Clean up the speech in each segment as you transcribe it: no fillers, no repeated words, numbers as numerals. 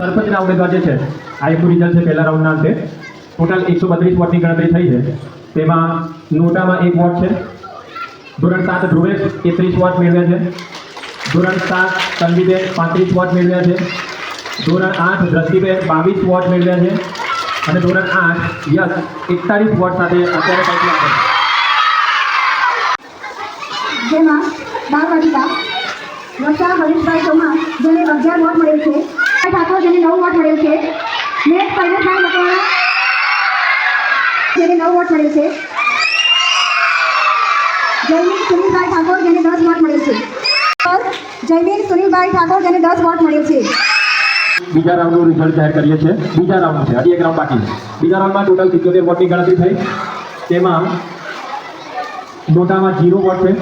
સરપંચના ઉમેદવાર જે છે આ એમનું રિઝલ્ટ છે પહેલા રાઉન્ડના અંતે ટોટલ 132 વોટની ગણતરી થઈ છે. તેમાં નોટામાં 1 વોટ છે. ધોરણ 7 ધ્રુવેશ 33 વોટ મેળવ્યા છે. ધોરણ 7 તન્વીબેન 35 વોટ મેળવ્યા છે. ધોરણ 8 દ્રષ્ટિબેન 22 વોટ મેળવ્યા છે અને ધોરણ 8 યશ 41 વોટ સાથે અત્યારે પહોંચ્યા છે. જેમાં બાળવાટિકા વસા હરીશભાઈ ચૌહાણ જેને 11 વોટ મળેલ છે, ઠાકોર જેને 9 વોટ મળેલ છે, નેટ પૈલટભાઈ મકવાણા જેને 9 વોટ મળેલ છે, જયમીન સુનિલભાઈ ઠાકોર જેને 10 વોટ મળેલ છે. જયમીન સુનિલભાઈ ઠાકોર જેને 10 વોટ મળેલ છે. બીજા રાઉન્ડનું રિઝલ્ટ જાહેર કરીએ છીએ. બીજા રાઉન્ડ છે, હજી એક રાઉન્ડ બાકી છે. બીજા રાઉન્ડમાં ટોટલ 77 વોટની ગણતરી થઈ. તેમાં નોટામાં 0 વોટ છે.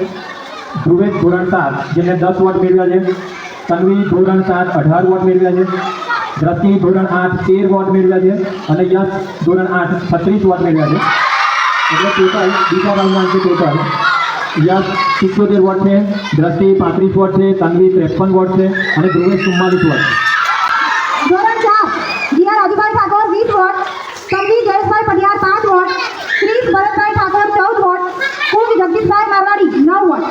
ધ્રુવેશ ધોરણ 7 જેને 10 વોટ મેળવ્યા છે. તન્વી ધોરણ 7 18 વોટ મેળવ્યા છે. દ્રષ્ટિ ધોરણ 8 13 વોટ મેળવ્યા છે અને યશ ધોરણ 8 36 વોટ મેળવ્યા છે. એટલે ટોટલ બીજા રાઉન્ડમાં છે ટોટલ યશ 77 વોટ છે, દ્રષ્ટિ 35 વોટ છે, તન્વી 53 વોટ છે અને ધ્રુવેશ 44 વોટ. ધોરણ 4 GR Rajubhai Thakor 20 vote, Tanvi Jayeshbhai Padiyar 5 vote, Kris Bharatbhai Thakor 14 vote, Kunj Jagdishbhai Marwadi 9 vote,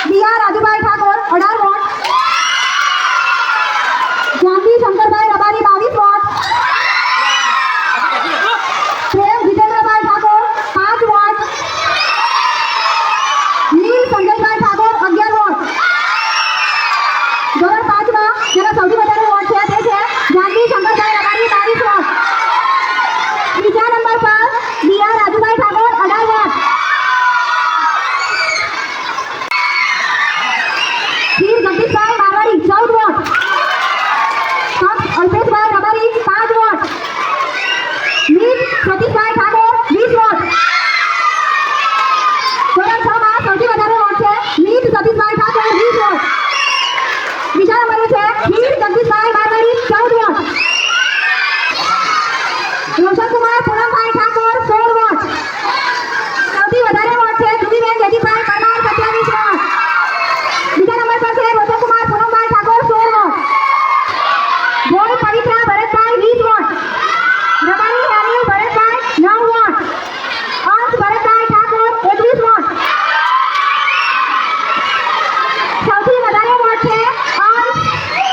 BR Rajubhai Thakor 18 vote, Janvi Shankarbhai Rabari 22 vote, Prem Jitendrabhai Thakor 5 vote, Neel Sanjaybhai Thakor 11 vote. ધોરણ 5માં જેના સૌથી વધારે વોટ છે તે છે જાનવી શંકરભાઈ રબારી 22 વોટ. બીજા નંબર પર BR Rajubhai Thakor 18 vote. Dhir Jagdishbhai Marwadi 14 vote. અલ્પેશભાઈ રબારી 5 વોટ. નીલ સતીશભાઈ ઠાકોર 20 વોટ. ધોરણ 6માં સૌથી વધારે વોટ છે નીલ સતીશભાઈ ઠાકોર 20 વોટ. બીજા નંબરે છે નીલ જગદીશભાઈ મારવાડી 14 વોટ. રોશનકુમાર પૂનમભાઈ ઠાકોર 16 વોટ. સૌથી વધારે વોટ છે ધ્રુવીબેન જયદીપભાઈ પરમાર 27 વોટ. બીજા નંબર પર છે Roshankumar Poonambhai Thakor 16 vote. Bhoy Pavitra Bharatbhai 20 vote. Rabari Henil Bharatbhai 9 vote. Ansh Bharatbhai Thakor 21 vote. સૌથી વધારે વોટ છે અંશ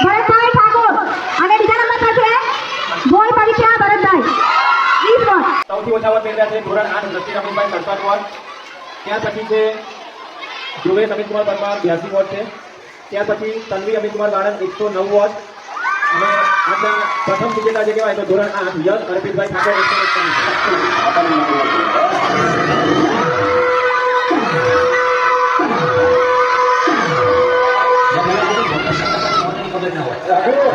ભરતભાઈ ઠાકોર અને બીજા નંબર પર છે ભોય પવિત્રા ભરતભાઈ 20 વોટ. સૌથી ઓછા વોટ મેળવ્યા છે ધોરણ 8 દ્રષ્ટિ રમેશભાઈ 67 વોટ. ત્યાર પછી છે ધ્રુવેશ અમિતકુમાર પરમાર 82 વોટ છે. ત્યાર પછી તન્વી અમિતકુમાર વાળંદ 109 વોટ અને આજના પ્રથમ વિજેતા જે કહેવાય તો ધોરણ 8 યશ અર્પિતભાઈ ઠાકોર 191.